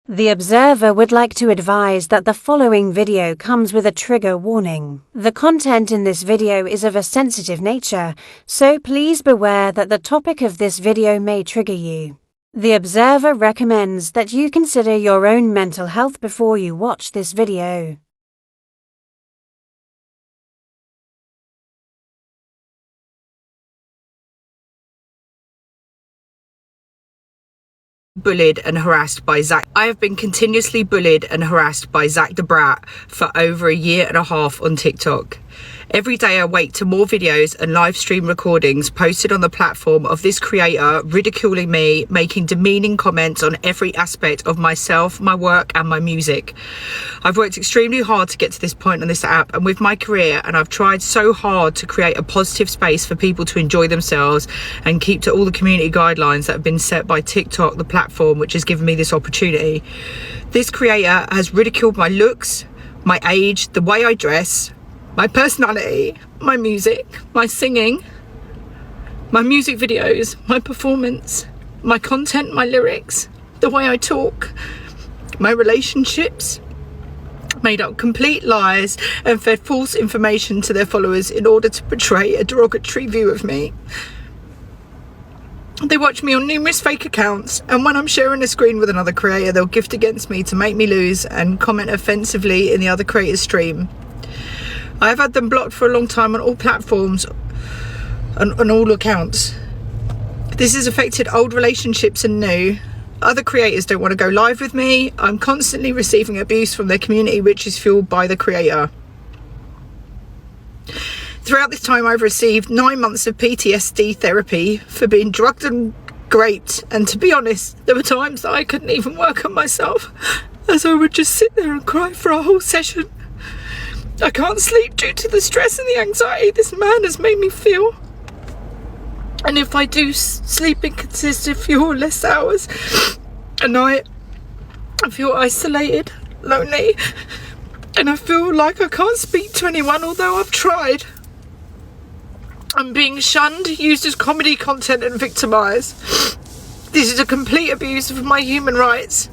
The observer would like to advise that the following video comes with a trigger warning. The content in this video is of a sensitive nature, so please beware that the topic of this video may trigger you. The observer recommends that you consider your own mental health before you watch this video. Bullied and harassed by Zach. I have been continuously bullied and harassed by Zach the Brat for over a year and a half on TikTok. Every day I wait to more videos and live stream recordings posted on the platform of this creator ridiculing me, making demeaning comments on every aspect of myself, my work and my music. I've worked extremely hard to get to this point on this app and with my career, and I've tried so hard to create a positive space for people to enjoy themselves and keep to all the community guidelines that have been set by TikTok, the platform which has given me this opportunity. This creator has ridiculed my looks, my age, the way I dress, my personality, my music, my singing, my music videos, my performance, my content, my lyrics, the way I talk, my relationships, made up complete lies and fed false information to their followers in order to portray a derogatory view of me. They watch me on numerous fake accounts, and when I'm sharing a screen with another creator, they'll gift against me to make me lose and comment offensively in the other creator's stream. I have had them blocked for a long time on all platforms and on all accounts. This has affected old relationships and new. Other creators don't want to go live with me. I'm constantly receiving abuse from their community, which is fueled by the creator. Throughout this time, I've received 9 months of PTSD therapy for being drugged and raped. And to be honest, there were times that I couldn't even work on myself, as I would just sit there and cry for a whole session. I can't sleep due to the stress and the anxiety this man has made me feel. And if I do sleep in consistent few or less hours a night, I feel isolated, lonely, and I feel like I can't speak to anyone, although I've tried. I'm being shunned, used as comedy content and victimised. This is a complete abuse of my human rights.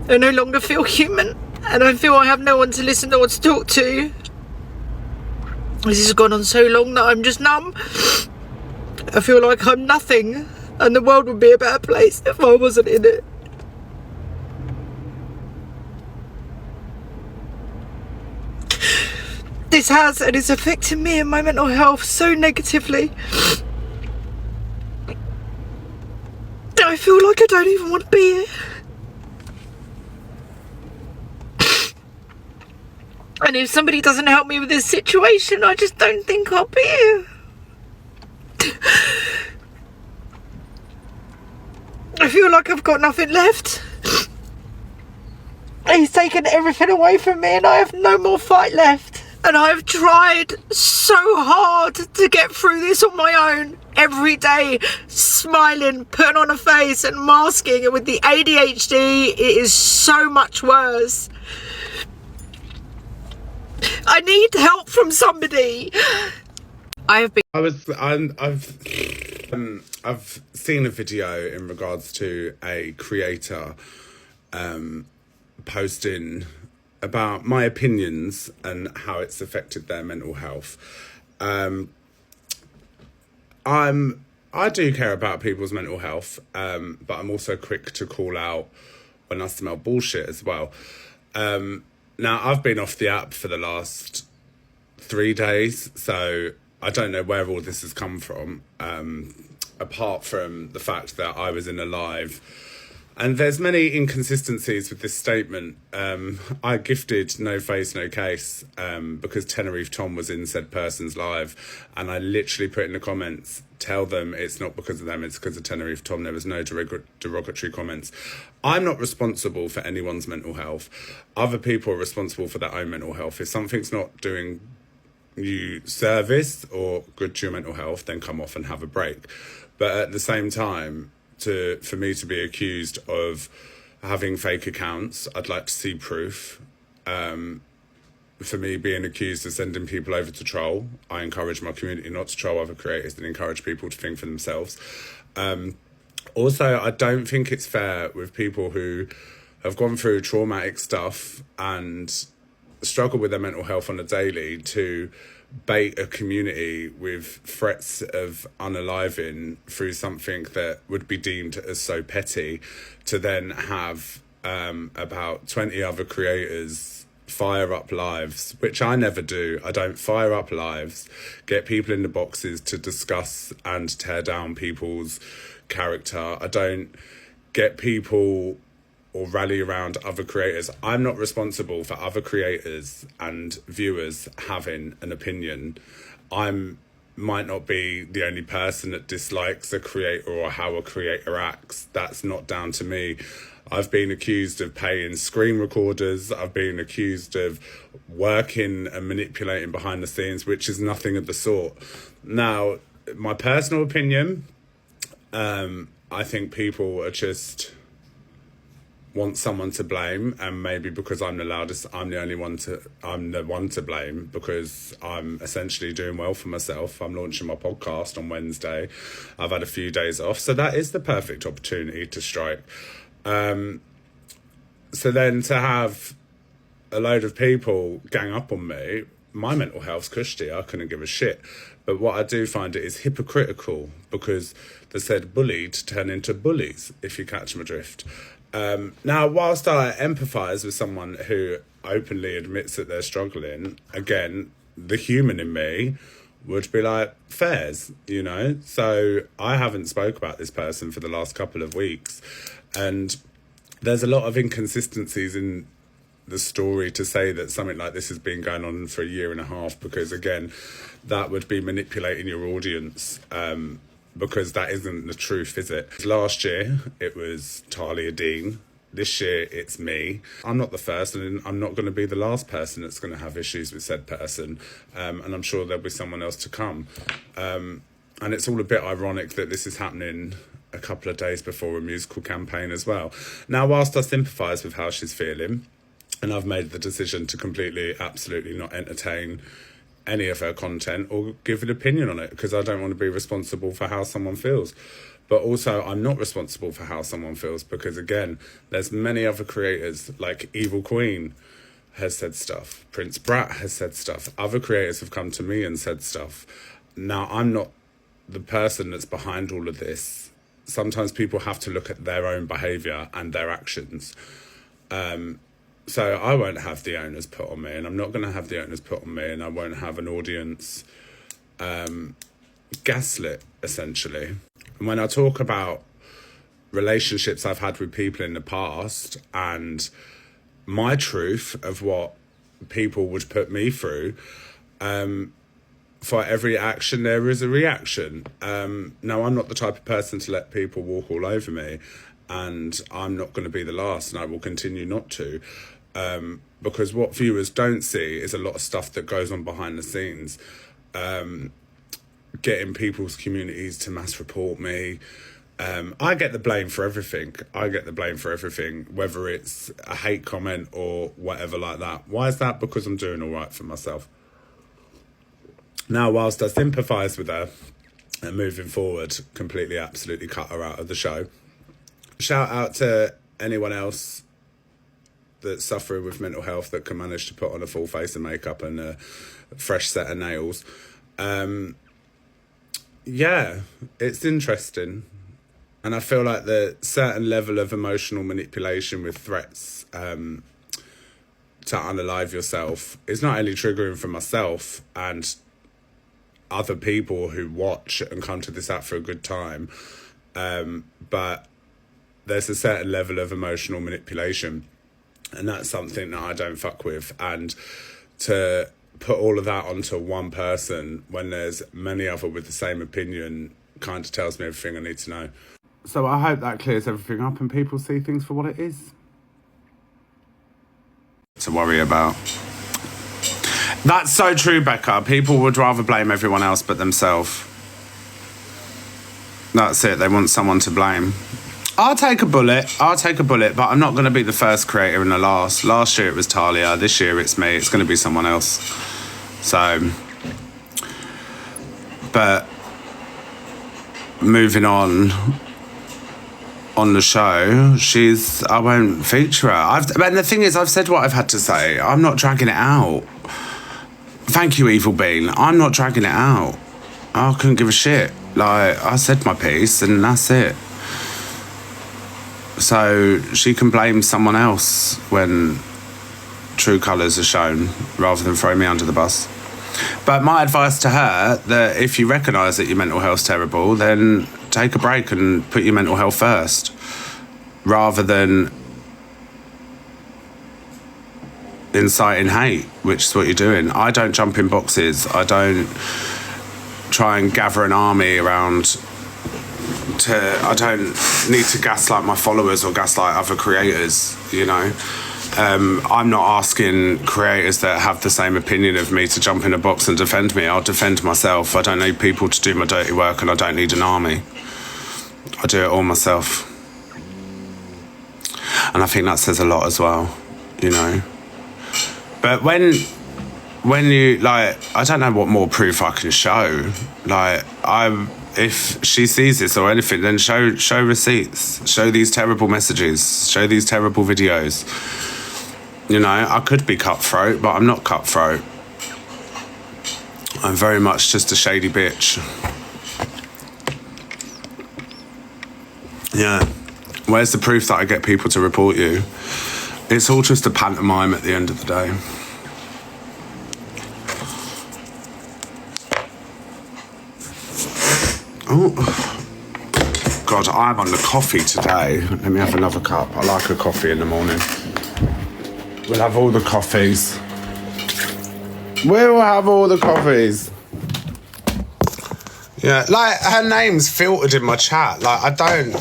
I no longer feel human. And I feel I have no one to listen or to talk to. This has gone on so long that I'm just numb. I feel like I'm nothing, and the world would be a better place if I wasn't in it. This has and is affecting me and my mental health so negatively. I feel like I don't even want to be here. And if somebody doesn't help me with this situation, I just don't think I'll be here. I feel like I've got nothing left. He's taken everything away from me and I have no more fight left. And I've tried so hard to get through this on my own. Every day, smiling, putting on a face and masking. And with the ADHD, it is so much worse. I need help from somebody. I've seen a video in regards to a creator posting about my opinions and how it's affected their mental health. I do care about people's mental health, but I'm also quick to call out when I smell bullshit as well. Now, I've been off the app for the last 3 days, so I don't know where all this has come from, apart from the fact that I was in a live. And there's many inconsistencies with this statement. I gifted No Face, No Case because Tenerife Tom was in said person's live, and I literally put in the comments, tell them it's not because of them, it's because of Tenerife Tom. There was no derogatory comments. I'm not responsible for anyone's mental health. Other people are responsible for their own mental health. If something's not doing you service or good to your mental health, then come off and have a break. But at the same time, for me to be accused of having fake accounts, I'd like to see proof. For me being accused of sending people over to troll, I encourage my community not to troll other creators and encourage people to think for themselves. Also, I don't think it's fair with people who have gone through traumatic stuff and struggle with their mental health on a daily to bait a community with threats of unaliving through something that would be deemed as so petty, to then have about 20 other creators fire up lives, which I never do. I don't fire up lives, get people in the boxes to discuss and tear down people's character. I don't get people or rally around other creators. I'm not responsible for other creators and viewers having an opinion. Might not be the only person that dislikes a creator or how a creator acts. That's not down to me. I've been accused of paying screen recorders. I've been accused of working and manipulating behind the scenes, which is nothing of the sort. Now, my personal opinion, I think people are just want someone to blame, and maybe because I'm the loudest, I'm the one to blame, because I'm essentially doing well for myself. I'm launching my podcast on Wednesday. I've had a few days off, so that is the perfect opportunity to strike. So then to have a load of people gang up on me, my mental health's cushy, I couldn't give a shit. But what I do find it is hypocritical, because they said bullied turn into bullies, if you catch my drift. Now, whilst I empathise with someone who openly admits that they're struggling, again, the human in me would be like, fairs, you know? So I haven't spoke about this person for the last couple of weeks, and there's a lot of inconsistencies in the story to say that something like this has been going on for a year and a half, because, again, that would be manipulating your audience, because that isn't the truth, is it? Last year, it was Talia Dean. This year, it's me. I'm not the first, and I'm not going to be the last person that's going to have issues with said person. And I'm sure there'll be someone else to come. And it's all a bit ironic that this is happening a couple of days before a musical campaign as well. Now, whilst I sympathise with how she's feeling, and I've made the decision to completely, absolutely not entertain any of her content or give an opinion on it, because I don't want to be responsible for how someone feels. But also, I'm not responsible for how someone feels, because, again, there's many other creators, like Evil Queen has said stuff, Prince Brat has said stuff, other creators have come to me and said stuff. Now, I'm not the person that's behind all of this. Sometimes people have to look at their own behaviour and their actions. So I won't have the onus put on me, and I'm not going to have the onus put on me, and I won't have an audience gaslit, essentially. And when I talk about relationships I've had with people in the past and my truth of what people would put me through, for every action there is a reaction. Now, I'm not the type of person to let people walk all over me, and I'm not going to be the last, and I will continue not to. Because what viewers don't see is a lot of stuff that goes on behind the scenes. Getting people's communities to mass report me. I get the blame for everything. Whether it's a hate comment or whatever like that. Why is that? Because I'm doing all right for myself. Now, whilst I sympathise with her and moving forward, completely, absolutely cut her out of the show. Shout out to anyone else that's suffering with mental health that can manage to put on a full face of makeup and a fresh set of nails. Yeah, it's interesting. And I feel like the certain level of emotional manipulation with threats to unalive yourself is not only triggering for myself and other people who watch and come to this app for a good time, but there's a certain level of emotional manipulation. And that's something that I don't fuck with. And to put all of that onto one person when there's many other with the same opinion kind of tells me everything I need to know. So I hope that clears everything up and people see things for what it is. To worry about. That's so true, Becca. People would rather blame everyone else but themselves. That's it. They want someone to blame. I'll take a bullet, but I'm not going to be the first creator and the last. Last year it was Talia, this year it's me, it's going to be someone else. So, but moving on on the show, I won't feature her. And the thing is, I've said what I've had to say. I'm not dragging it out. Thank you, Evil Bean. I'm not dragging it out. I couldn't give a shit. Like, I said my piece and that's it. So she can blame someone else when true colours are shown rather than throw me under the bus. But my advice to her, that if you recognise that your mental health's terrible, then take a break and put your mental health first, rather than inciting hate, which is what you're doing. I don't jump in boxes. I don't try and gather an army around I don't need to gaslight my followers or gaslight other creators, you know. I'm not asking creators that have the same opinion of me to jump in a box and defend me. I'll defend myself. I don't need people to do my dirty work, and I don't need an army. I do it all myself. And I think that says a lot as well, you know. But when you, like, I don't know what more proof I can show. Like, if she sees this or anything, then show receipts, show these terrible messages, show these terrible videos. You know, I could be cutthroat, but I'm not cutthroat. I'm very much just a shady bitch. Yeah. Where's the proof that I get people to report you? It's all just a pantomime at the end of the day. Oh, God, I'm on the coffee today. Let me have another cup. I like a coffee in the morning. We'll have all the coffees. We'll have all the coffees. Yeah, like, her name's filtered in my chat. Like, I don't,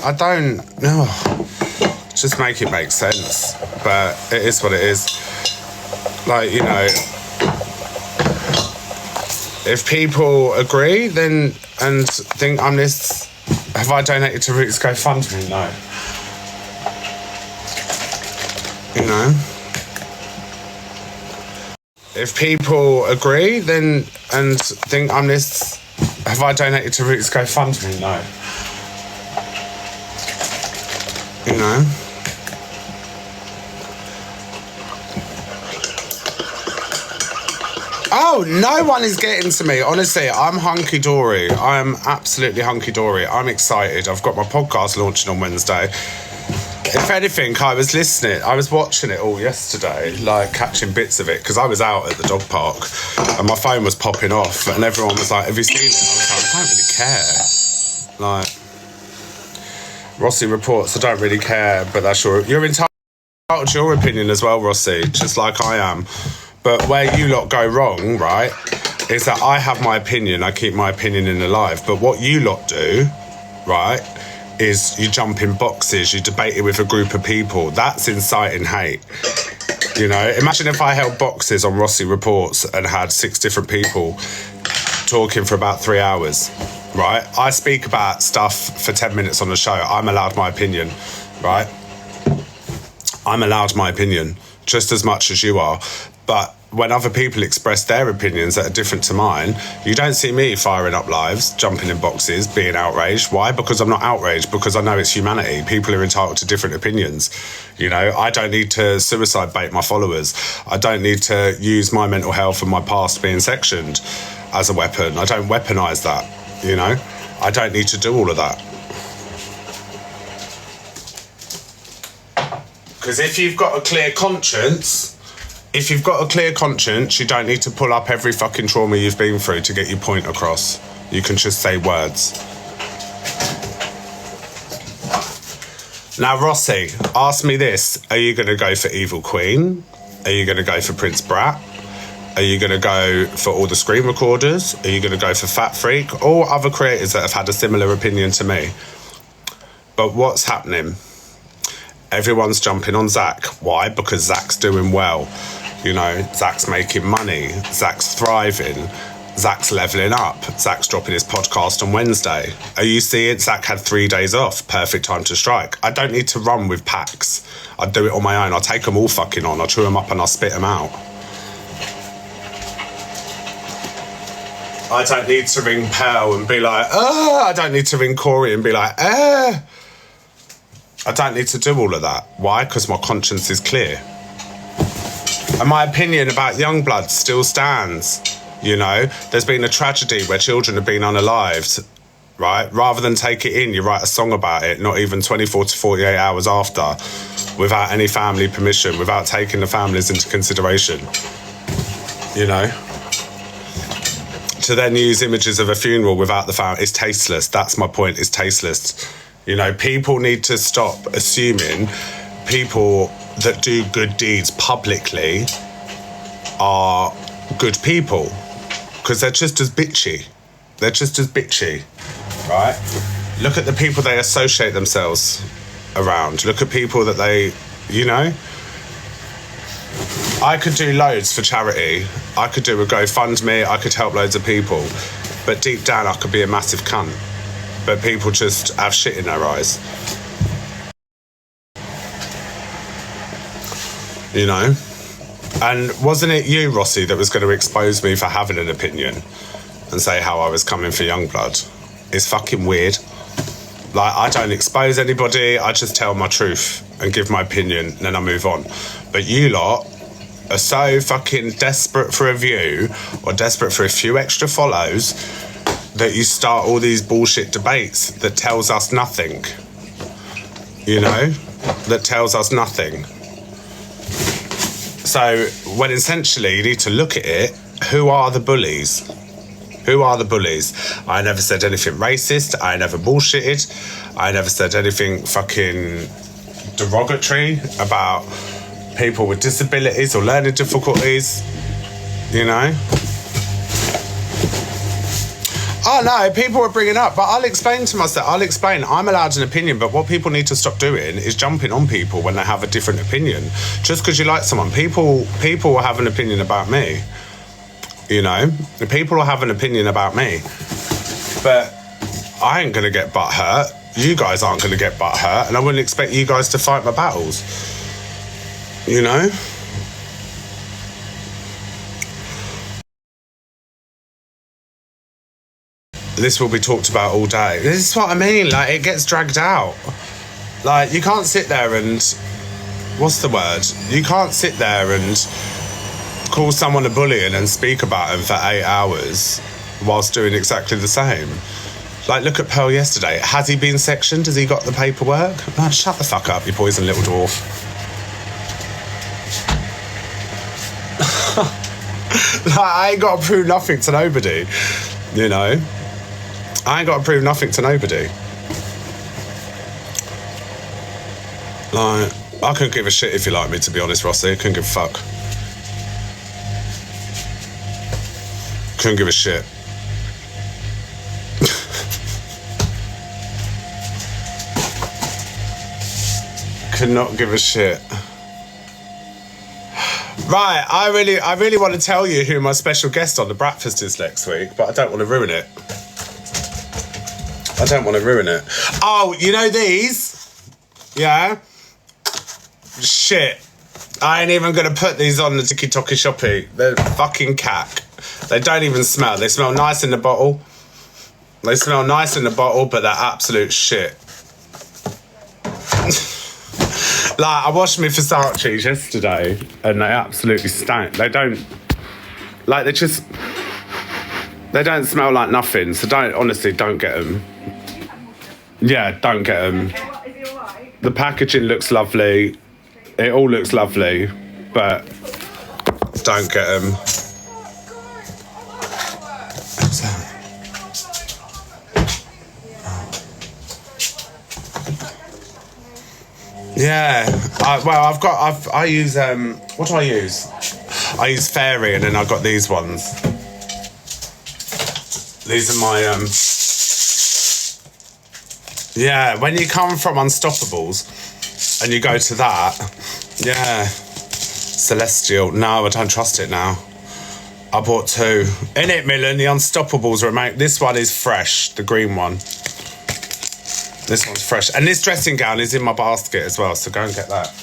just make it make sense. But it is what it is. Like, you know, if people agree, then, and think I'm this, have I donated to Roots GoFundMe? No. You know? If people agree, then, and think I'm this, have I donated to Roots GoFundMe? No. You know? Oh, no one is getting to me. Honestly, I'm hunky-dory. I am absolutely hunky-dory. I'm excited. I've got my podcast launching on Wednesday. If anything, I was watching it all yesterday, like catching bits of it, because I was out at the dog park and my phone was popping off and everyone was like, have you seen it? I was like, I don't really care. Like, Rossi reports, I don't really care, but that's you're entitled to your opinion as well, Rossi, just like I am. But where you lot go wrong, right, is that I have my opinion, I keep my opinion in the live, but what you lot do, right, is you jump in boxes, you debate it with a group of people. That's inciting hate. You know, imagine if I held boxes on Rossi Reports and had 6 different people talking for about 3 hours, right? I speak about stuff for 10 minutes on the show. I'm allowed my opinion, right? I'm allowed my opinion just as much as you are. But when other people express their opinions that are different to mine, you don't see me firing up lives, jumping in boxes, being outraged. Why? Because I'm not outraged, because I know it's humanity. People are entitled to different opinions. You know, I don't need to suicide bait my followers. I don't need to use my mental health and my past being sectioned as a weapon. I don't weaponize that, you know? I don't need to do all of that. Because if you've got a clear conscience... If you've got a clear conscience, you don't need to pull up every fucking trauma you've been through to get your point across. You can just say words. Now, Rossi, ask me this. Are you going to go for Evil Queen? Are you going to go for Prince Brat? Are you going to go for all the screen recorders? Are you going to go for Fat Freak? Or other creators that have had a similar opinion to me? But what's happening? Everyone's jumping on Zach. Why? Because Zach's doing well. You know, Zach's making money. Zach's thriving. Zach's leveling up. Zach's dropping his podcast on Wednesday. Are you seeing? Zach had 3 days off. Perfect time to strike. I don't need to run with packs. I do it on my own. I'll take them all fucking on. I'll chew them up and I'll spit them out. I don't need to ring Pearl and be like, I don't need to ring Corey and be like, I don't need to do all of that. Why? Because my conscience is clear. And my opinion about Youngblood still stands. You know, there's been a tragedy where children have been unalived, right? Rather than take it in, you write a song about it, not even 24 to 48 hours after, without any family permission, without taking the families into consideration. You know? To then use images of a funeral without the family, it's tasteless. That's my point, it's tasteless. You know, people need to stop assuming people that do good deeds publicly are good people. Because they're just as bitchy. They're just as bitchy, right? Look at the people they associate themselves around. Look at people that they, you know? I could do loads for charity. I could do a GoFundMe. I could help loads of people. But deep down, I could be a massive cunt. But people just have shit in their eyes. You know? And wasn't it you, Rossi, that was going to expose me for having an opinion and say how I was coming for Youngblood? It's fucking weird. Like, I don't expose anybody, I just tell my truth and give my opinion, and then I move on. But you lot are so fucking desperate for a view or desperate for a few extra follows that you start all these bullshit debates that tells us nothing. You know? That tells us nothing. So, when essentially you need to look at it, who are the bullies? Who are the bullies? I never said anything racist. I never bullshitted. I never said anything fucking derogatory about people with disabilities or learning difficulties. You know? Oh no, people are bringing up, but I'll explain to myself, I'm allowed an opinion, but what people need to stop doing is jumping on people when they have a different opinion. Just because you like someone, people will have an opinion about me. You know, people will have an opinion about me, but I ain't gonna get butt hurt. You guys aren't gonna get butt hurt, and I wouldn't expect you guys to fight my battles. You know? This will be talked about all day. This is what I mean, like, it gets dragged out. Like, you can't sit there and, what's the word? You can't sit there and call someone a bully and then speak about him for 8 hours whilst doing exactly the same. Like, look at Pearl yesterday. Has he been sectioned? Has he got the paperwork? Man, shut the fuck up, you poison little dwarf. Like, I ain't got to prove nothing to nobody, you know? I ain't got to prove nothing to nobody. Like, I couldn't give a shit if you like me, to be honest, Rossi. I couldn't give a fuck. Couldn't give a shit. Could not give a shit. Right, I really want to tell you who my special guest on the breakfast is next week, but I don't want to ruin it. I don't want to ruin it. Oh, you know these? Yeah? Shit. I ain't even going to put these on the TikTok shoppy. They're fucking cack. They don't even smell. They smell nice in the bottle. They smell nice in the bottle, but they're absolute shit. Like, I washed my Versace's yesterday, and they absolutely stank. They don't... Like, they don't smell like nothing, so honestly, don't get them. Yeah, don't get them. The packaging looks lovely. It all looks lovely, but don't get them. What's that? Yeah. I use, what do I use? I use Fairy, and then I got these ones. These are my, yeah, when you come from Unstoppables and you go to that, yeah, Celestial. No, I don't trust it now. I bought two. In it, Millen, the Unstoppables remain. This one is fresh, the green one. This one's fresh. And this dressing gown is in my basket as well, so go and get that.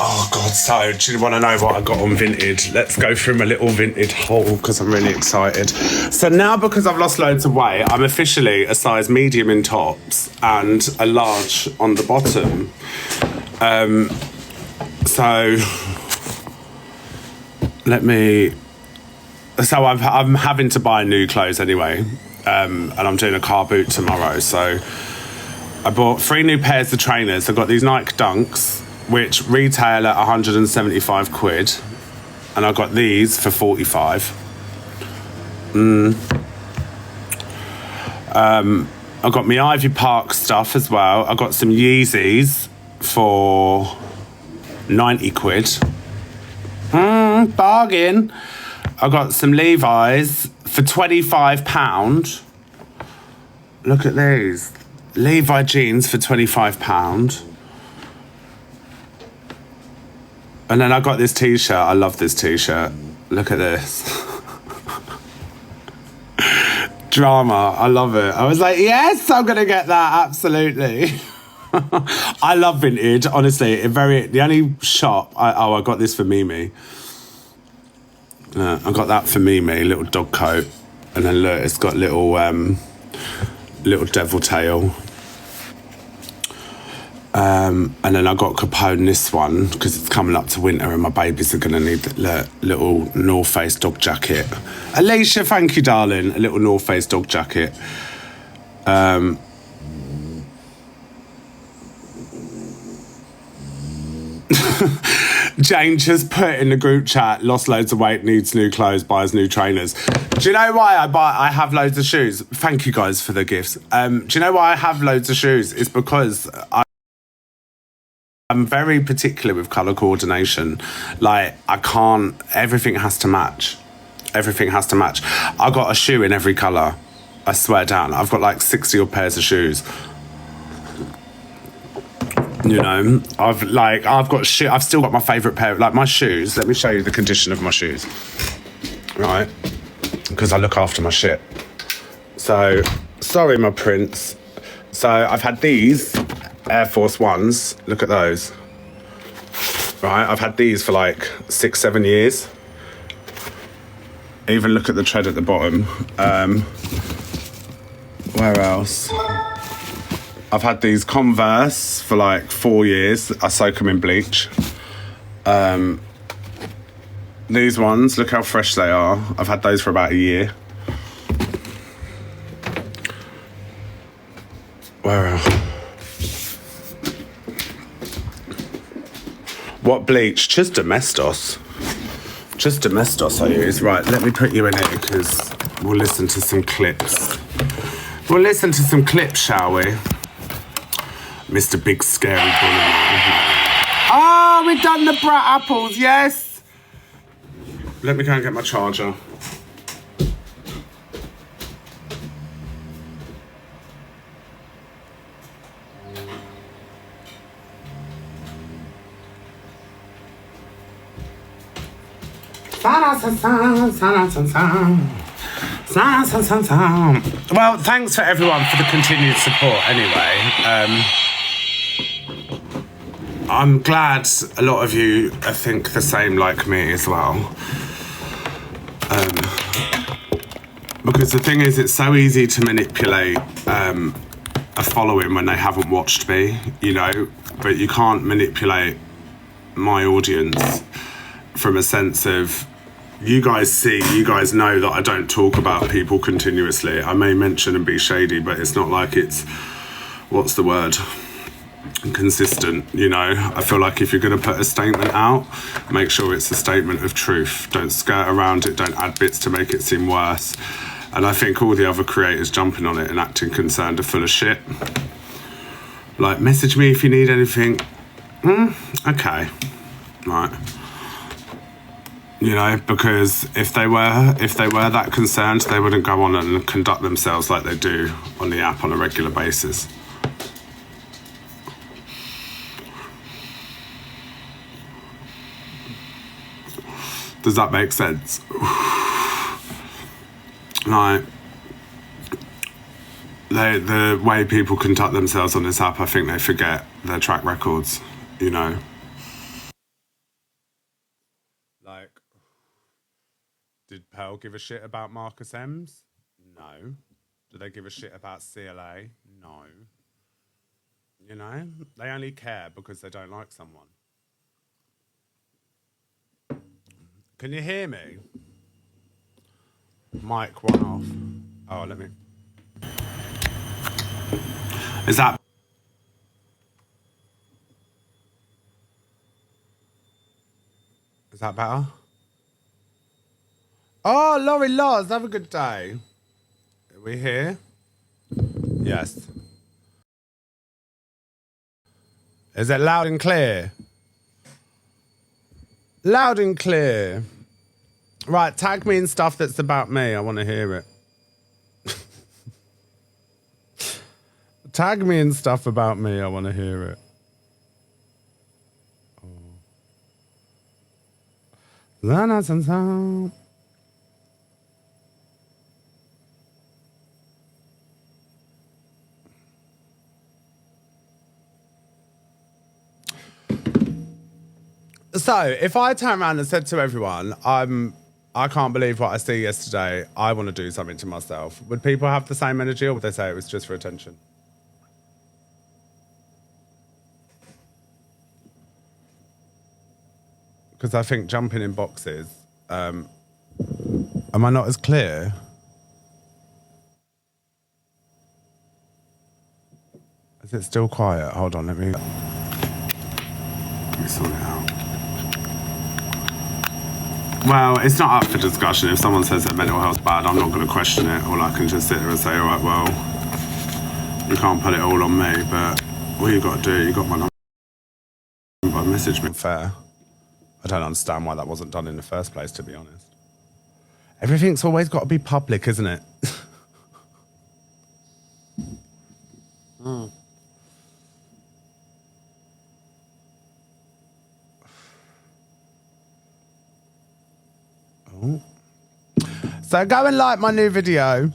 Oh, God. God, so do you want to know what I got on Vinted? Let's go through my little Vinted haul because I'm really excited. So now, because I've lost loads of weight, I'm officially a size medium in tops and a large on the bottom. So I'm having to buy new clothes anyway, and I'm doing a car boot tomorrow. So I bought 3 new pairs of trainers. I've got these Nike Dunks, which retail at 175 quid, and I got these for 45. I got my Ivy Park stuff as well. I got some Yeezys for 90 quid. Bargain. I got some Levi's for £25. Look at these. Levi jeans for £25. And then I got this t-shirt. I love this t-shirt. Look at this. Drama. I love it. I was like, yes, I'm going to get that. Absolutely. I love vintage. Honestly, the only shop... I got this for Mimi. I got that for Mimi, little dog coat. And then look, it's got little devil tail. And then I got Capone this one because it's coming up to winter and my babies are going to need the little North Face dog jacket. Alicia, thank you, darling. A little North Face dog jacket. Jane just put in the group chat, lost loads of weight, needs new clothes, buys new trainers. Do you know why I have loads of shoes? Thank you guys for the gifts. Do you know why I have loads of shoes? It's because I'm very particular with colour coordination. Like, everything has to match. Everything has to match. I got a shoe in every colour. I swear down. I've got like 60 odd pairs of shoes. You know, I've still got my favourite pair, like my shoes. Let me show you the condition of my shoes. Right? Because I look after my shit. So, sorry, my prince. So, I've had these Air Force Ones. Look at those. Right? I've had these for like 6-7 years. Even look at the tread at the bottom. Where else? I've had these Converse for like 4 years. I soak them in bleach. These ones, look how fresh they are. I've had those for about a year. Where else? What bleach? Just Domestos. Just Domestos I use. Right, let me put you in here because we'll listen to some clips. We'll listen to some clips, shall we? Mr. Big Scary Bully. Oh, we've done the brat apples, yes! Let me go and get my charger. Well, thanks for everyone for the continued support anyway. I'm glad a lot of you think the same like me as well. Because the thing is, it's so easy to manipulate a following when they haven't watched me, you know, but you can't manipulate my audience from a sense of you guys know that I don't talk about people continuously. I may mention and be shady, but it's not like it's, what's the word? Consistent, you know. I feel like if you're going to put a statement out, make sure it's a statement of truth. Don't skirt around it, don't add bits to make it seem worse. And I think all the other creators jumping on it and acting concerned are full of shit. Like, message me if you need anything. Okay. Right. You know, because if they were that concerned, they wouldn't go on and conduct themselves like they do on the app on a regular basis. Does that make sense? Like, the way people conduct themselves on this app, I think they forget their track records, you know. Rebuttal give a shit about Marcus M's? No. Do they give a shit about CLA? No. You know, they only care because they don't like someone. Can you hear me? Mic one off. Oh, let me. Is that better? Oh, Laurie Laws, have a good day. Are we here? Yes. Is it loud and clear? Loud and clear. Right, tag me in stuff that's about me. I want to hear it. Tag me in stuff about me. I want to hear it. Oh. So, if I turn around and said to everyone, I can't believe what I see yesterday, I want to do something to myself, would people have the same energy, or would they say it was just for attention? Because I think jumping in boxes, am I not as clear? Is it still quiet? Hold on, let me sort it out. Well, it's not up for discussion. If someone says that mental health's bad, I'm not going to question it. Or I can just sit there and say, all right, well, you can't put it all on me, but all you got to do, you got my number, message me. Fair. I don't understand why that wasn't done in the first place, to be honest. Everything's always got to be public, isn't it? Oh. So go and like my new video.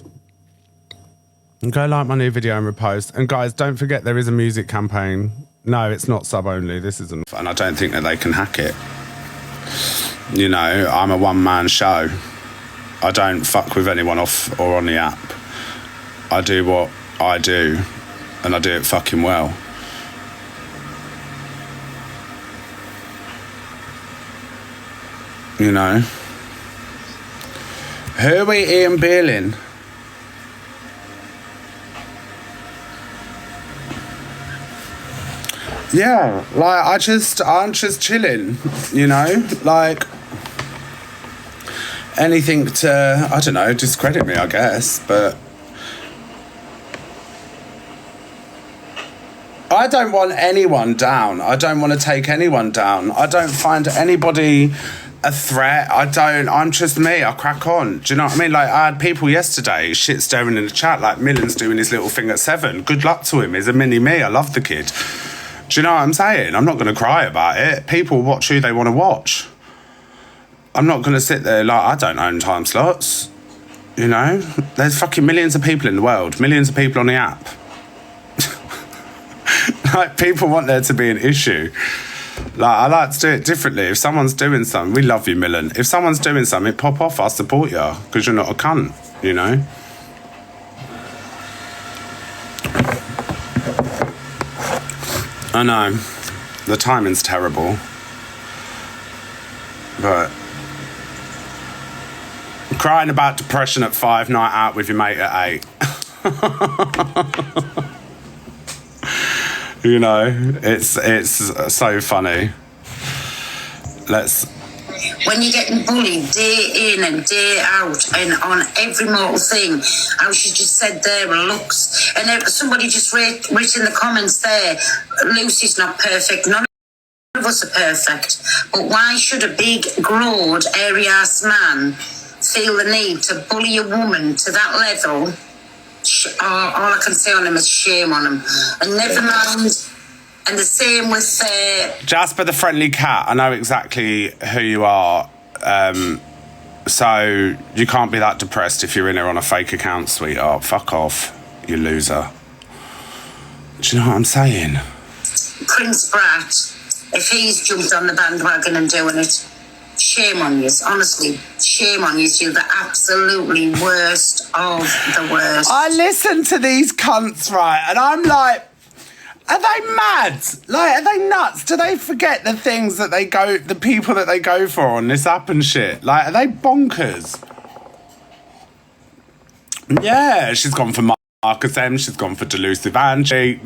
And go like my new video and repost. And guys, don't forget there is a music campaign. No, it's not sub only. This isn't. And I don't think that they can hack it. You know, I'm a one-man show. I don't fuck with anyone off or on the app. I do what I do, and I do it fucking well. You know? Who are we Ian Beerling? Yeah, like I'm just chilling, you know, like anything to, I don't know, discredit me, I guess, but I don't want anyone down. I don't want to take anyone down. I don't find anybody a threat. I'm just me. I crack on. Do you know what I mean? Like, I had people yesterday shit staring in the chat, like Millen's doing his little thing at 7. Good luck to him. He's a mini me. I love the kid. Do you know what I'm saying? I'm not going to cry about it. People watch who they want to watch. I'm not going to sit there like, I don't own time slots. You know? There's fucking millions of people in the world. Millions of people on the app. Like, people want there to be an issue. Like, I like to do it differently. If someone's doing something, we love you, Millen. If someone's doing something, pop off, I'll support you. Because you're not a cunt, you know? I know. The timing's terrible. But crying about depression at 5, night out with your mate at 8. You know, it's so funny. When you're getting bullied day in and day out and on every mortal thing, how she just said there, looks, and somebody just writ in the comments there, Lucy's not perfect, none of us are perfect, but why should a big, glowed, airy-ass man feel the need to bully a woman to that level? All I can say on him is shame on him. And never mind. And the same with Jasper the Friendly Cat. I know exactly who you are. So you can't be that depressed if you're in here on a fake account, sweetheart. Fuck off, you loser. Do you know what I'm saying? Prince Brat, if he's jumped on the bandwagon and doing it, shame on you. Honestly, shame on you. You're the absolutely worst of the worst. I listen to these cunts, right, and I'm like, are they mad? Like, are they nuts? Do they forget the things that the people that they go for on this app and shit? Like, are they bonkers? Yeah, she's gone for Marcus M, she's gone for Delusive Angie.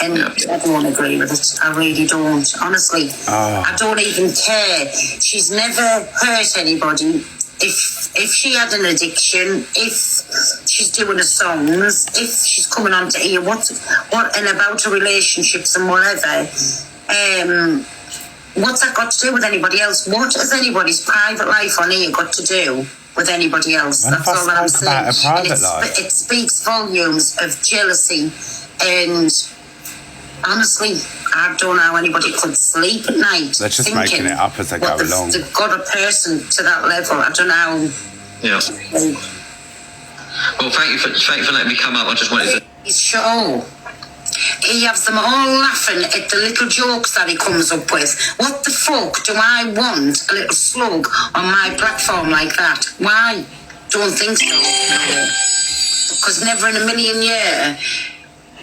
And I don't agree with it. I really don't. Honestly, I don't even care. She's never hurt anybody. If she had an addiction, if she's doing the songs, if she's coming on to hear what and about her relationships and whatever, what's that got to do with anybody else? What has anybody's private life on here got to do with anybody else? That's all that I'm saying. It speaks volumes of jealousy, and honestly, I don't know how anybody could sleep at night. They're just making it up as they go along. They've got a person to that level. I don't know. Yeah. Well, thank you for letting me come up. I just wanted to. His show. He has them all laughing at the little jokes that he comes up with. What the fuck do I want a little slug on my platform like that? Why? Don't think so. Because never in a million years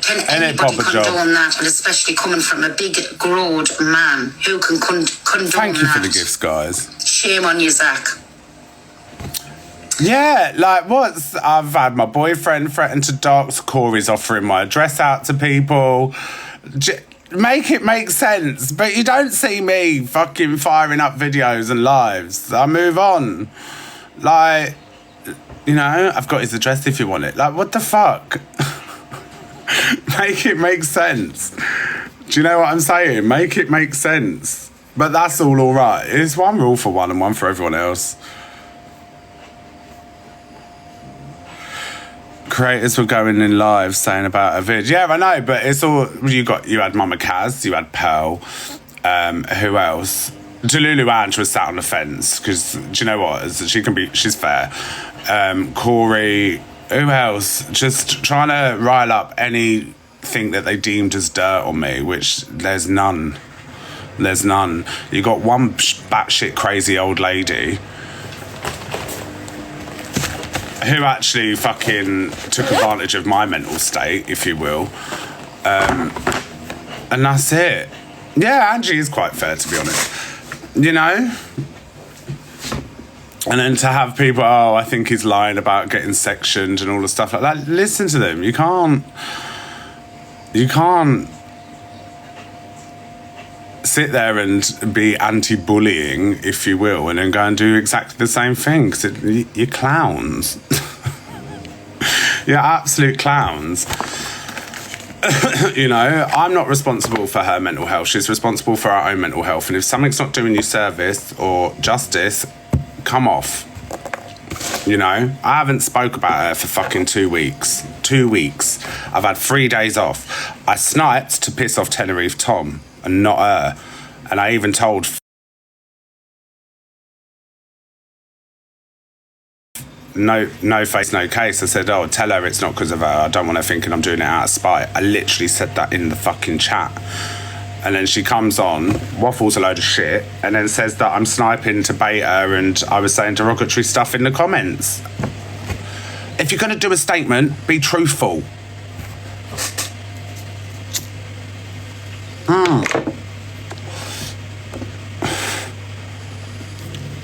can anybody condone that, and especially coming from a big, grown man who can condone that. Thank you for the gifts, guys. Shame on you, Zach. Yeah, like I've had my boyfriend threaten to dox, Corey's offering my address out to people. Make it make sense, but you don't see me fucking firing up videos and lives. I move on. Like, you know, I've got his address if you want it. Like, what the fuck? Make it make sense. Do you know what I'm saying? Make it make sense. But that's all right. It's one rule for one and one for everyone else. Creators were going in live saying about a vid. Yeah, I know, but it's all you had Mama Kaz, you had Pearl, who else? Delulu Ange was sat on the fence because do you know what? She's fair. Corey, who else? Just trying to rile up anything that they deemed as dirt on me, which there's none. There's none. You got one batshit crazy old lady who actually fucking took advantage of my mental state, if you will. And that's it. Yeah, Angie is quite fair, to be honest. You know? And then to have people, I think he's lying about getting sectioned and all the stuff like that. Listen to them. You can't sit there and be anti-bullying, if you will, and then go and do exactly the same thing, because you're clowns. You're absolute clowns. You know, I'm not responsible for her mental health. She's responsible for her own mental health. And if something's not doing you service or justice, come off. You know, I haven't spoke about her for fucking 2 weeks. 2 weeks. I've had 3 days off. I sniped to piss off Tenerife Tom and not her. And I even told no face, no case. I said, tell her it's not because of her. I don't want her thinking I'm doing it out of spite. I literally said that in the fucking chat. And then she comes on, waffles a load of shit, and then says that I'm sniping to bait her and I was saying derogatory stuff in the comments. If you're going to do a statement, be truthful.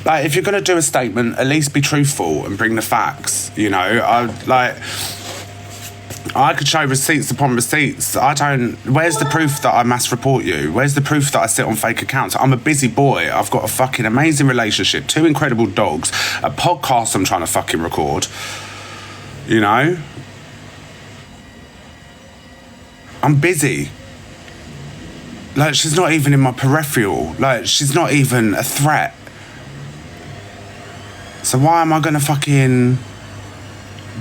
Like, if you're going to do a statement, at least be truthful and bring the facts, you know? I could show receipts upon receipts. Where's the proof that I mass report you? Where's the proof that I sit on fake accounts? I'm a busy boy. I've got a fucking amazing relationship, 2 incredible dogs, a podcast I'm trying to fucking record, you know? I'm busy. Like, she's not even in my peripheral. Like, she's not even a threat. So why am I going to fucking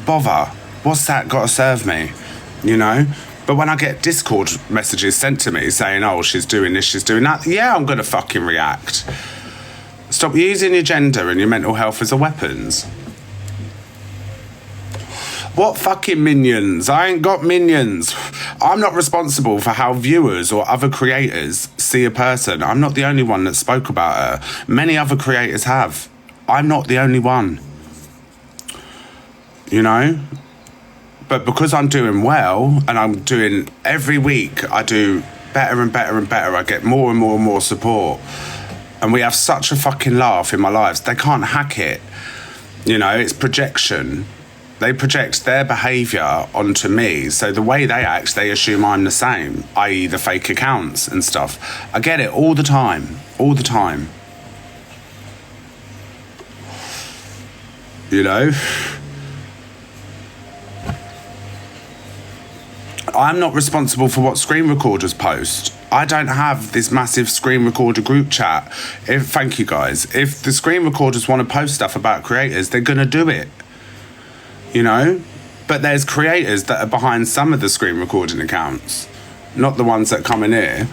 bother? What's that got to serve me? You know? But when I get Discord messages sent to me saying, she's doing this, she's doing that, yeah, I'm going to fucking react. Stop using your gender and your mental health as a weapons. What fucking minions? I ain't got minions. I'm not responsible for how viewers or other creators see a person. I'm not the only one that spoke about her. Many other creators have. I'm not the only one. You know? But because I'm doing well, and I'm doing every week, I do better and better and better. I get more and more and more support. And we have such a fucking laugh in my lives. They can't hack it. You know, it's projection. They project their behaviour onto me. So the way they act, they assume I'm the same, i.e. the fake accounts and stuff. I get it all the time. All the time. You know? I'm not responsible for what screen recorders post. I don't have this massive screen recorder group chat. Thank you guys. If the screen recorders want to post stuff about creators, they're going to do it. You know? But there's creators that are behind some of the screen recording accounts. Not the ones that come in here.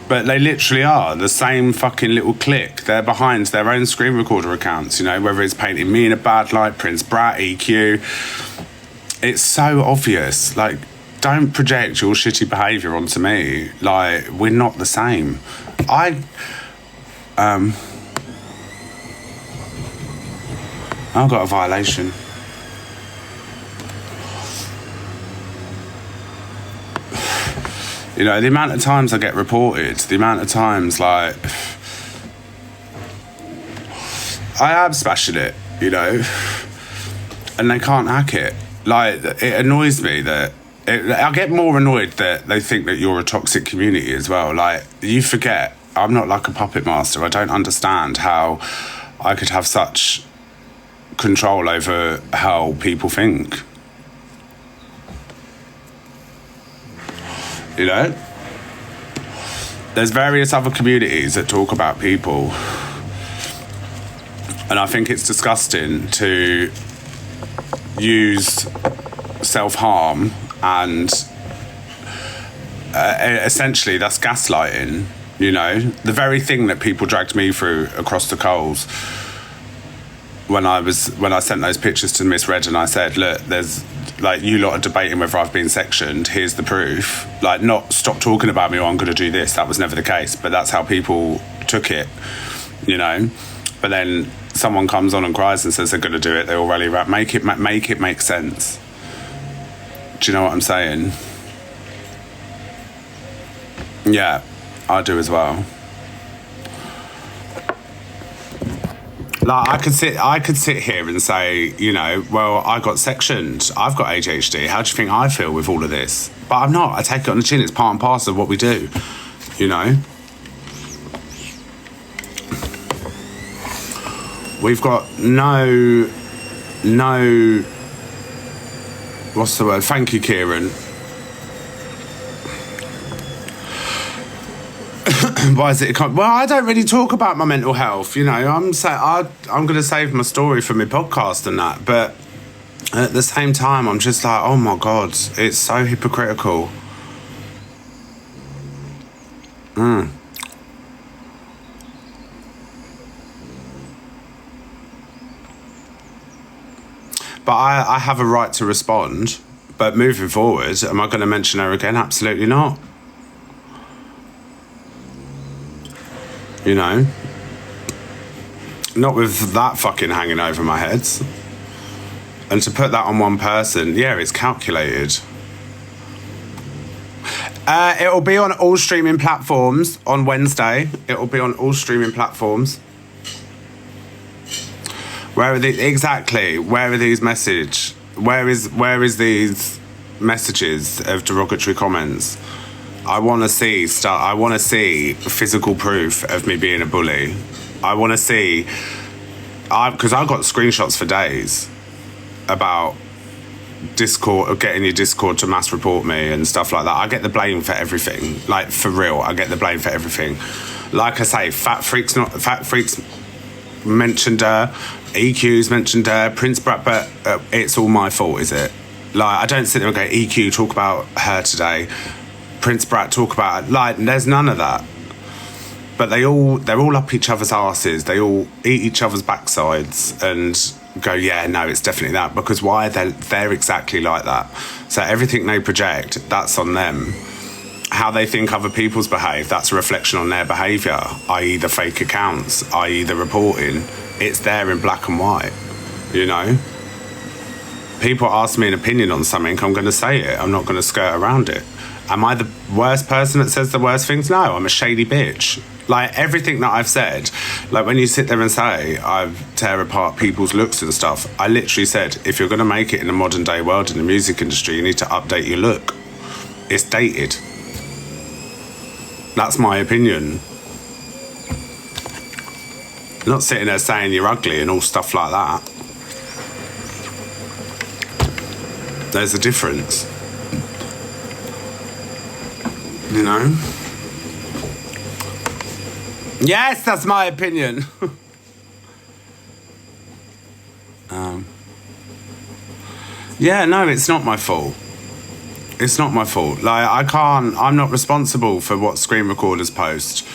But they literally are the same fucking little clique. They're behind their own screen recorder accounts, you know, whether it's painting me in a bad light, Prince Brat, EQ. It's so obvious. Like, don't project your shitty behaviour onto me. Like, we're not the same. I got a violation. You know, the amount of times I get reported, the amount of times, like, I am smashing it, you know, and they can't hack it. Like, it annoys me that, I get more annoyed that they think that you're a toxic community as well. Like, you forget, I'm not like a puppet master. I don't understand how I could have such control over how people think. You know? There's various other communities that talk about people. And I think it's disgusting to use self-harm and essentially that's gaslighting, you know? The very thing that people dragged me through across the coals when I sent those pictures to Miss Red and I said, look, there's, like, you lot are debating whether I've been sectioned, here's the proof. Like, not stop talking about me or I'm going to do this. That was never the case, but that's how people took it, you know? But then someone comes on and cries and says they're going to do it, they all rally around. Make it make sense. Do you know what I'm saying? Yeah, I do as well. Like, I could sit here and say, you know, well, I got sectioned. I've got ADHD. How do you think I feel with all of this? But I'm not. I take it on the chin. It's part and parcel of what we do, you know? We've got no, what's the word? Thank you, Kieran. Why is it? Well, I don't really talk about my mental health. You know, I'm going to save my story for my podcast and that. But at the same time, I'm just like, oh my God, it's so hypocritical. But I have a right to respond. But moving forward, am I going to mention her again? Absolutely not. You know? Not with that fucking hanging over my head. And to put that on one person, yeah, it's calculated. It'll be on all streaming platforms on Wednesday. It'll be on all streaming platforms. Where are these exactly? Where are these messages? Where is these messages of derogatory comments? I want to see physical proof of me being a bully. I want to see, because I've got screenshots for days about Discord, getting your Discord to mass report me and stuff like that. I get the blame for everything. Like, for real, I get the blame for everything. Like I say, Fat Freaks mentioned her, EQ's mentioned her, Prince Brat, but it's all my fault, is it? Like, I don't sit there and go, EQ, talk about her today. Prince Brat, talk about it. Like, there's none of that. But they're all up each other's arses. They all eat each other's backsides, and go, yeah, no, it's definitely that, because why? They're exactly like that. So everything they project, that's on them. How they think other people's behave, that's a reflection on their behaviour, i.e. the fake accounts, i.e. the reporting. It's there in black and white, you know? People ask me an opinion on something, I'm going to say it. I'm not going to skirt around it. Am I the worst person that says the worst things? No, I'm a shady bitch. Like, everything that I've said, like, when you sit there and say I tear apart people's looks and stuff, I literally said, if you're going to make it in the modern day world in the music industry, you need to update your look. It's dated. That's my opinion. Not sitting there saying you're ugly and all stuff like that. There's a difference. You know? Yes, that's my opinion. Yeah, no, it's not my fault. It's not my fault. Like, I'm not responsible for what screen recorders post.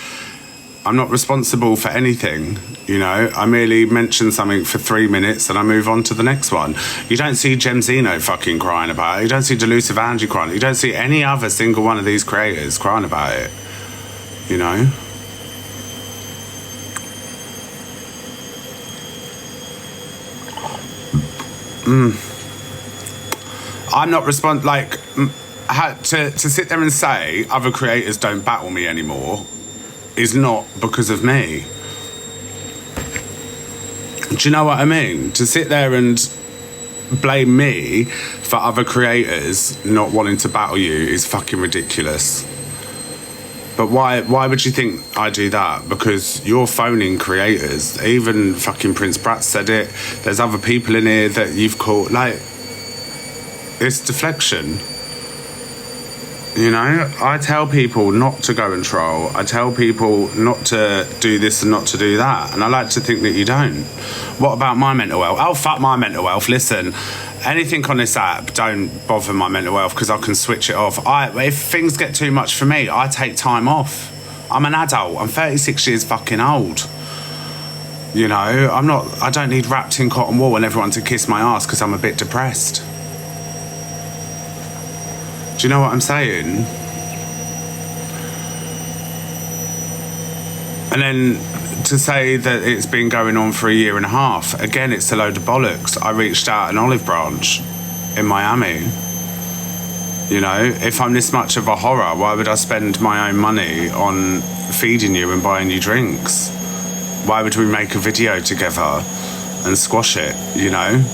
I'm not responsible for anything, you know. I merely mention something for 3 minutes and I move on to the next one. You don't see Gemzino fucking crying about it. You don't see Delusive Angie crying. You don't see any other single one of these creators crying about it, you know. I'm not to sit there and say other creators don't battle me anymore is not because of me. Do you know what I mean? To sit there and blame me for other creators not wanting to battle you is fucking ridiculous. But why would you think I do that? Because you're phoning creators. Even fucking Prince Brat said it. There's other people in here that you've caught. Like, it's deflection. You know, I tell people not to go and troll. I tell people not to do this and not to do that. And I like to think that you don't. What about my mental health? Oh, fuck my mental health. Listen, anything on this app, don't bother my mental health because I can switch it off. If things get too much for me, I take time off. I'm an adult. I'm 36 years fucking old. You know, I don't need wrapped in cotton wool and everyone to kiss my ass because I'm a bit depressed. Do you know what I'm saying? And then to say that it's been going on for 1.5 years, again, it's a load of bollocks. I reached out an olive branch in Miami. You know, if I'm this much of a horror, why would I spend my own money on feeding you and buying you drinks? Why would we make a video together and squash it, you know?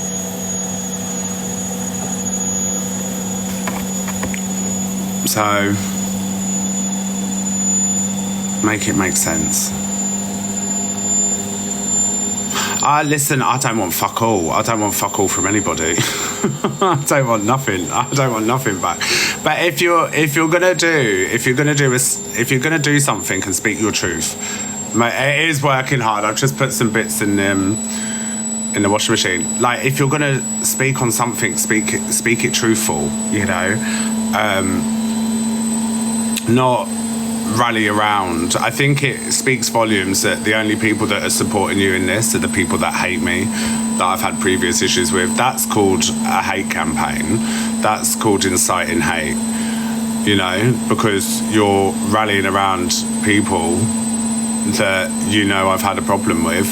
So, make it make sense. Listen, I don't want fuck all. I don't want fuck all from anybody. I don't want nothing. I don't want nothing back. But if you're gonna do something and speak your truth, mate, it is working hard. I've just put some bits in the washing machine. Like, if you're gonna speak on something, speak it truthful. You know. Not rally around. I think it speaks volumes that the only people that are supporting you in this are the people that hate me, that I've had previous issues with. That's called a hate campaign. That's called inciting hate, you know, because you're rallying around people that you know I've had a problem with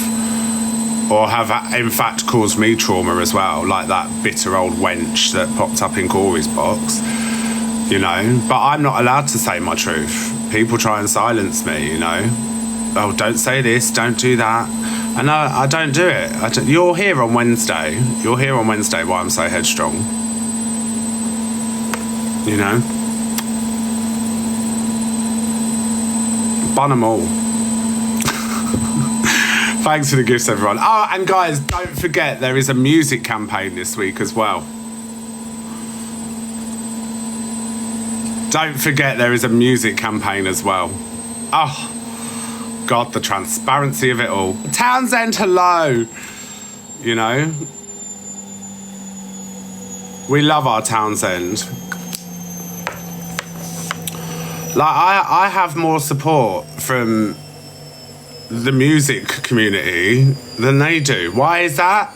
or have in fact caused me trauma as well, like that bitter old wench that popped up in Corey's box. You know, but I'm not allowed to say my truth. People try and silence me, you know. Oh, don't say this, don't do that. And I don't do it. You're here on Wednesday. You're here on Wednesday why I'm so headstrong. You know. Bun them all. Thanks for the gifts, everyone. Oh, and guys, don't forget there is a music campaign this week as well. Don't forget there is a music campaign as well. Oh, God, the transparency of it all. Townsend, hello. You know, we love our Townsend. Like, I have more support from the music community than they do. Why is that?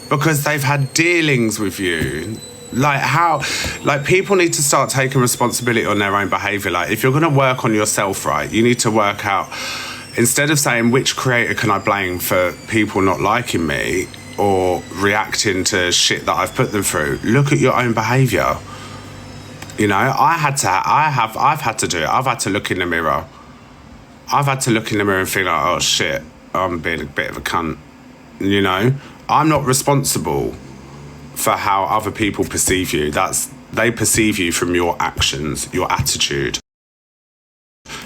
because they've had dealings with you. Like how, like people need to start taking responsibility on their own behaviour. Like if you're going to work on yourself, right, you need to work out, instead of saying which creator can I blame for people not liking me or reacting to shit that I've put them through, look at your own behaviour. You know, I've had to do it. I've had to look in the mirror. I've had to look in the mirror and feel like, oh shit, I'm being a bit of a cunt. You know, I'm not responsible for how other people perceive you. They perceive you from your actions, your attitude,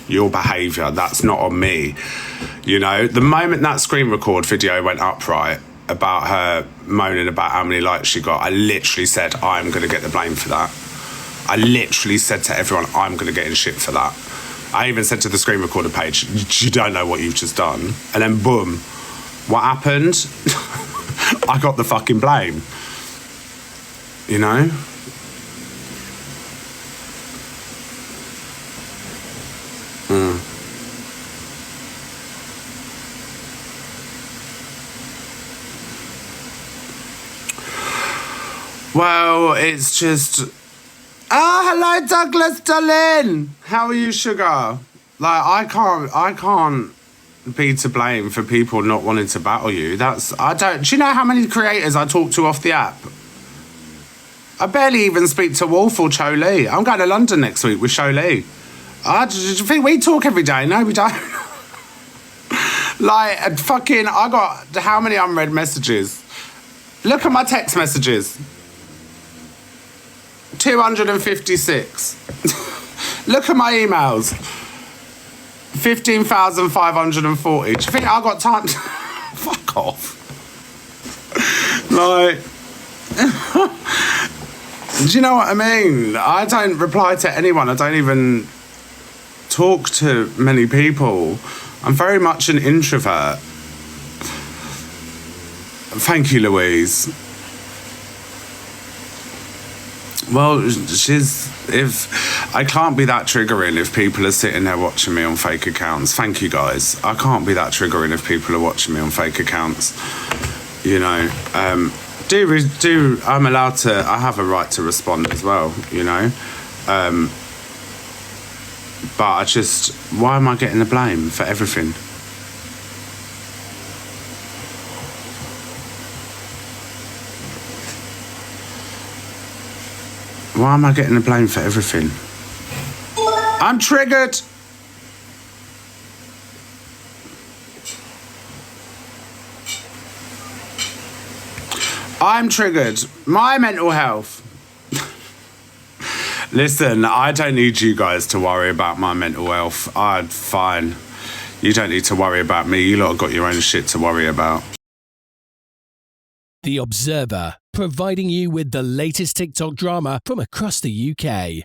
your behaviour. That's not on me. You know, the moment that screen record video went up, right, about her moaning about how many likes she got, I literally said, I'm going to get the blame for that. I literally said to everyone, I'm going to get in shit for that. I even said to the screen recorder page, you don't know what you've just done. And then boom, what happened? I got the fucking blame. You know? Well, it's just... hello, Douglas, darling. How are you, sugar? Like, I can't be to blame for people not wanting to battle you. Do you know how many creators I talk to off the app? I barely even speak to Wolf or Cho Lee. I'm going to London next week with Cho Lee. Do you think we talk every day? No, we don't. Like, I got how many unread messages? Look at my text messages. 256. Look at my emails. 15,540. Do you think I got time to... Fuck off. Like... Do you know what I mean? I don't reply to anyone. I don't even talk to many people. I'm very much an introvert. Thank you, Louise. Well, I can't be that triggering if people are sitting there watching me on fake accounts. Thank you, guys. I can't be that triggering if people are watching me on fake accounts. You know, I'm allowed to, I have a right to respond as well, you know. But why am I getting the blame for everything? Why am I getting the blame for everything? I'm triggered. I'm triggered. My mental health. Listen, I don't need you guys to worry about my mental health. I'm fine. You don't need to worry about me. You lot have got your own shit to worry about. The Observer, providing you with the latest TikTok drama from across the UK.